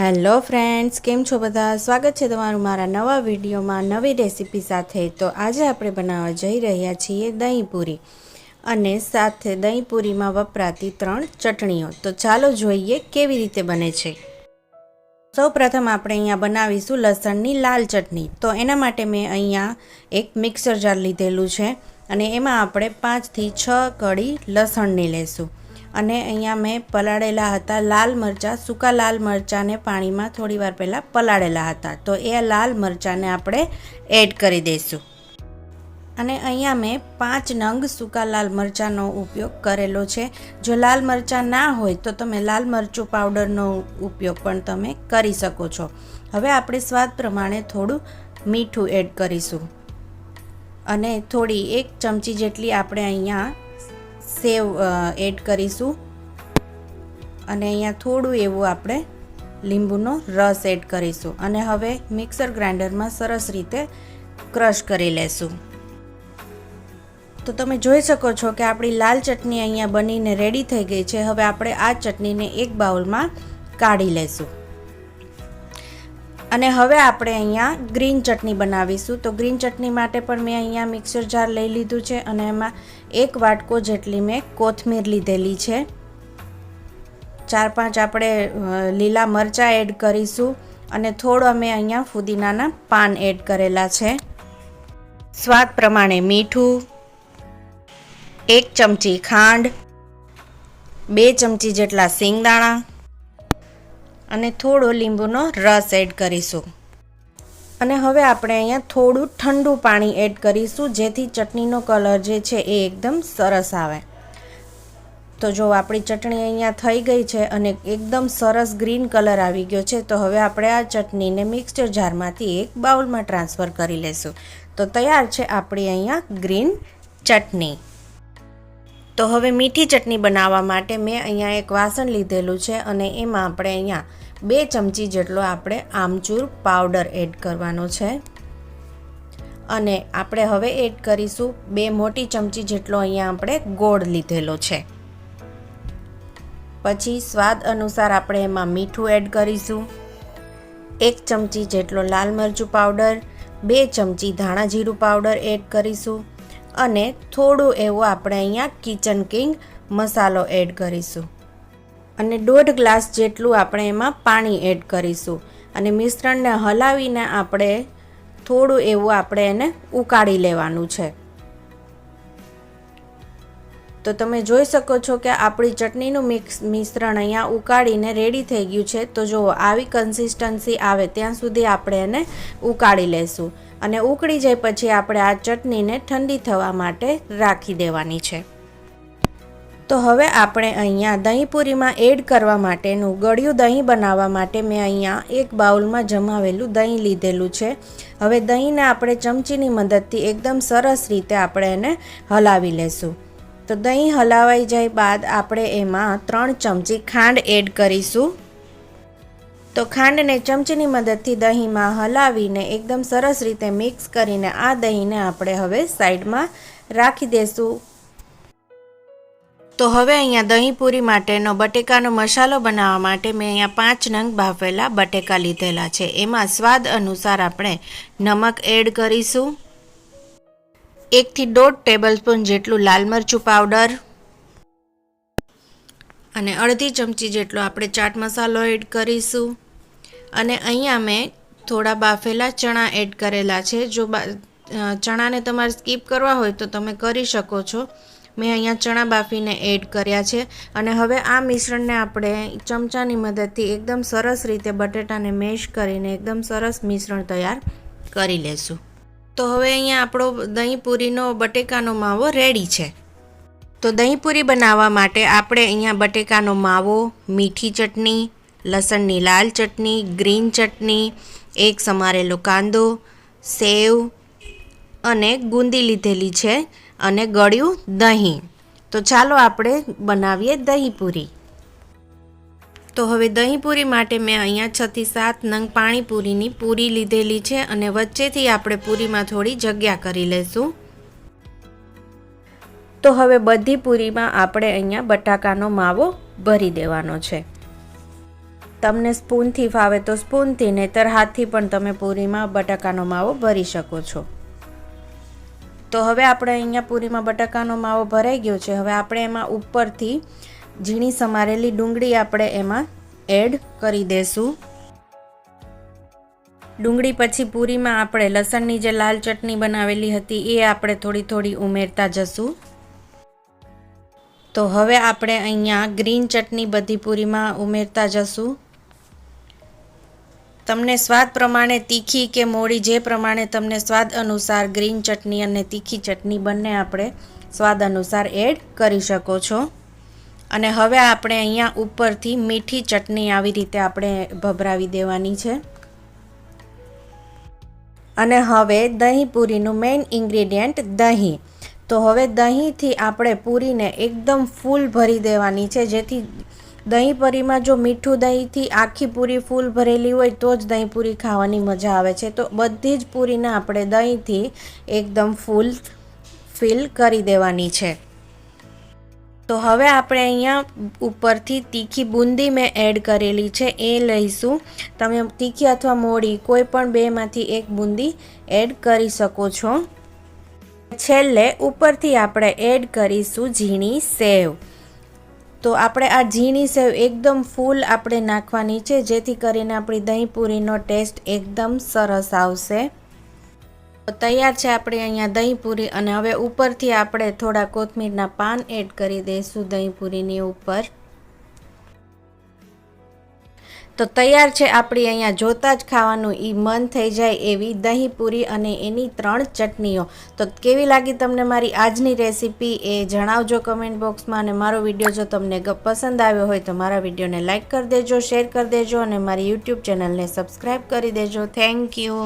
Hello friends, કેમ છો બધા? સ્વાગત છે તમારું મારા નવા વિડીયોમાં નવી રેસીપી સાથે। તો આજે આપણે બનાવવા જઈ રહ્યા છીએ દહીં પૂરી અને સાથે દહીં પૂરીમાં વપરાતી 3 ચટણીઓ। તો ચાલો જોઈએ કેવી રીતે બને છે। સૌપ્રથમ આપણે અહીંયા બનાવીશું લસણની લાલ ચટણી। તો એના માટે મેં અહીંયા એક મિક્સર જાર લીધેલું છે અને એમાં આપણે 5 થી 6 કળી લસણની લેશું। અને અહીંયા મેં પલાળેલા હતા લાલ મરચાં, સૂકા લાલ મરચાંને પાણીમાં થોડીવાર પહેલાં પલાળેલા હતા। તો એ લાલ મરચાંને આપણે એડ કરી દઈશું। અને અહીંયા મેં 5 નંગ સૂકા લાલ મરચાંનો ઉપયોગ કરેલો છે। જો લાલ મરચાં ના હોય તો તમે લાલ મરચું પાવડરનો ઉપયોગ પણ તમે કરી શકો છો। હવે આપણે સ્વાદ પ્રમાણે થોડું મીઠું એડ કરીશું અને થોડી 1 ચમચી જેટલી આપણે અહીંયા સેવ એડ કરીશું અને અહીંયા થોડું એવું આપણે લીંબુનો રસ એડ કરીશું અને હવે મિક્સર ગ્રાઇન્ડરમાં સરસ રીતે ક્રશ કરી લેશું। તો તમે જોઈ શકો છો કે આપણી લાલ ચટણી અહીંયા બનીને રેડી થઈ ગઈ છે। હવે આપણે આ ચટણીને એક બાઉલમાં કાઢી લેશું અને હવે આપણે અહીંયા ગ્રીન ચટણી બનાવીશું। તો ગ્રીન ચટણી માટે પણ મેં અહીંયા મિક્સર જાર લઈ લીધું છે અને એમાં 1 વાટકો જેટલી મેં કોથમીર લીધેલી છે। 4-5 આપણે લીલા મરચાં એડ કરીશું અને થોડો અમે અહીંયા ફુદીનાના પાન એડ કરેલા છે। સ્વાદ પ્રમાણે મીઠું, 1 ચમચી ખાંડ, 2 ચમચી જેટલા સિંગદાણા અને થોડો લીંબુનો રસ એડ કરીશું અને હવે આપણે અહીંયા થોડું ઠંડુ પાણી એડ કરીશું જેથી ચટણીનો કલર જે છે એ એકદમ સરસ આવે। તો જો આપણી ચટણી અહીંયા થઈ ગઈ છે અને એકદમ સરસ ગ્રીન કલર આવી ગયો છે। તો હવે આપણે આ ચટણીને મિક્સર જારમાંથી એક બાઉલમાં ટ્રાન્સફર કરી લેશું। તો તૈયાર છે આપણી અહીંયા ગ્રીન ચટણી। તો હવે મીઠી ચટણી બનાવવા માટે મેં અહીંયા એક વાસણ લીધેલું છે અને એમાં આપણે અહીંયા 2 ચમચી જેટલો આપણે આમચૂર પાવડર એડ કરવાનો છે અને આપણે હવે એડ કરીશું 2 મોટી ચમચી જેટલો અહીંયા આપણે ગોળ લીધેલો છે। પછી સ્વાદ અનુસાર આપણે એમાં મીઠું એડ કરીશું, 1 ચમચી જેટલો લાલ મરચું પાવડર, 2 ચમચી ધાણા જીરું પાવડર એડ કરીશું અને થોડું એવું આપણે અહીંયા કિચન કિંગ મસાલો એડ કરીશું અને 1.5 ગ્લાસ જેટલું આપણે એમાં પાણી એડ કરીશું અને મિશ્રણને હલાવીને આપણે થોડું એવું આપણે એને ઉકાળી લેવાનું છે। તો તમે જોઈ શકો છો કે આપણી ચટણીનું મિશ્રણ અહીંયા ઉકાળીને રેડી થઈ ગયું છે। તો જો આવી કન્સિસ્ટન્સી આવે ત્યાં સુધી આપણે એને ઉકાળી લેશું અને ઉકળી જાય પછી આપણે આ ચટણીને ઠંડી થવા માટે રાખી દેવાની છે। તો હવે આપણે અહીંયા દહીં પૂરીમાં એડ કરવા માટેનું ગળ્યું દહીં બનાવવા માટે મેં અહીંયા એક બાઉલમાં જમાવેલું દહીં લીધેલું છે। હવે દહીંને આપણે ચમચીની મદદથી એકદમ સરસ રીતે આપણે એને હલાવી લેશું। તો દહીં હલાવાઈ જાય બાદ આપણે એમાં 3 ચમચી ખાંડ એડ કરીશું। તો ખાંડને ચમચીની મદદથી દહીંમાં હલાવીને એકદમ સરસ રીતે મિક્સ કરીને આ દહીંને આપણે હવે સાઈડમાં રાખી દઈશું। તો હવે અહીંયા દહીં પૂરી માટેનો બટેકાનો મસાલો બનાવવા માટે મેં અહીંયા 5 નંગ બાફેલા બટેકા લીધેલા છે। એમાં સ્વાદ અનુસાર આપણે નમક એડ કરીશું, 1 થી 1.5 ટેબલસ્પૂન જેટલું લાલ મરચું પાવડર અને અડધી ચમચી જેટલો આપણે ચાટ મસાલો એડ કરીશું અને અહીંયા મેં થોડા બાફેલા ચણા એડ કરેલા છે। જો ચણાને તમારે સ્કીપ કરવા હોય તો તમે કરી શકો છો। મેં અહીંયા ચણા બાફીને એડ કર્યા છે અને હવે આ મિશ્રણને આપણે ચમચાની મદદથી એકદમ સરસ રીતે બટેટાને મેશ કરીને એકદમ સરસ મિશ્રણ તૈયાર કરી લેશું। તો હવે અહીંયા આપણો દહીં પૂરીનો બટેકાનો માવો રેડી છે। તો દહીં પૂરી બનાવવા માટે આપણે અહીંયા બટેકાનો માવો, મીઠી ચટણી, લસણની લાલ ચટણી, ગ્રીન ચટણી, 1 સમારેલો કાંદો, સેવ અને ગુંદી લીધેલી છે અને ગળ્યું દહીં। તો ચાલો આપણે બનાવીએ દહીં પૂરી। તો હવે દહીં પૂરી માટે મેં અહીંયા 6 થી 7 નંગ પાણીપુરીની પૂરી લીધેલી છે અને વચ્ચેથી આપણે પૂરીમાં થોડી જગ્યા કરી લેશું। તો હવે બધી પૂરીમાં આપણે અહીંયા બટાકાનો માવો ભરી દેવાનો છે। તમને સ્પૂનથી ફાવે તો સ્પૂનથી, નહીંતર હાથથી પણ તમે પૂરીમાં બટાકાનો માવો ભરી શકો છો. તો હવે આપણે અહીંયા પૂરીમાં બટાકાનો માવો ભરાઈ ગયો છે. હવે આપણે એમાં ઉપરથી ઝીણી સમારેલી ડુંગળી આપણે એમાં એડ કરી દઈશું. ડુંગળી પછી પૂરીમાં આપણે લસણની જે લાલ ચટણી બનાવેલી હતી એ આપણે થોડી થોડી ઉમેરતા જશું. તો હવે આપણે અહીંયા ગ્રીન ચટણી બધી પૂરીમાં ઉમેરતા જશું. તમને સ્વાદ પ્રમાણે તીખી કે મોળી, જે પ્રમાણે તમને સ્વાદ અનુસાર ગ્રીન ચટણી અને તીખી ચટણી બંને આપણે સ્વાદ અનુસાર એડ કરી શકો છો. અને હવે આપણે અહીંયા ઉપરથી મીઠી ચટણી આવી રીતે આપણે ભભરાવી દેવાની છે. અને હવે દહીં પૂરીનું મેઇન ઇન્ગ્રીડિયન્ટ દહીં. તો હવે દહીંથી આપણે પૂરીને એકદમ ફૂલ ભરી દેવાની છે, જેથી દહીં પૂરીમાં જો મીઠું દહીંથી આખી પૂરી ફૂલ ભરેલી હોય તો જ દહીં પૂરી ખાવાની મજા આવે છે. તો બધી જ પૂરીને આપણે દહીંથી એકદમ ફૂલ ફિલ કરી દેવાની છે. તો હવે આપણે અહીંયા ઉપરથી તીખી બુંદી મેં એડ કરેલી છે એ લઈશું. તમે તીખી અથવા મોળી કોઈ પણ બેમાંથી એક બુંદી એડ કરી શકો છો. છેલ્લે ઉપરથી આપણે એડ કરીશું ઝીણી સેવ. તો આપણે આ ઝીણી સેવ એકદમ ફૂલ આપણે નાખવાની છે, જેથી કરીને આપણી દહીં પૂરીનો ટેસ્ટ એકદમ સરસ આવશે. તો તૈયાર છે આપણે અહીંયા દહીં પૂરી. અને હવે ઉપરથી આપણે થોડા કોથમીરના પાન એડ કરી દઈશું દહીં પૂરીની ઉપર. તો તૈયાર છે આપણી અહીંયા જોતાં જ ખાવાનું મન થઈ જાય એવી દહીં પૂરી અને એની 3 ચટણીઓ. તો કેવી લાગી તમને મારી આજની રેસીપી એ જણાવજો કમેન્ટ બોક્સમાં. અને મારો વિડીયો જો તમને પસંદ આવ્યો હોય તો મારા વિડીયોને લાઇક કરી દેજો, શેર કરી દેજો અને મારી યુટ્યુબ ચેનલને સબસ્ક્રાઈબ કરી દેજો. Thank you.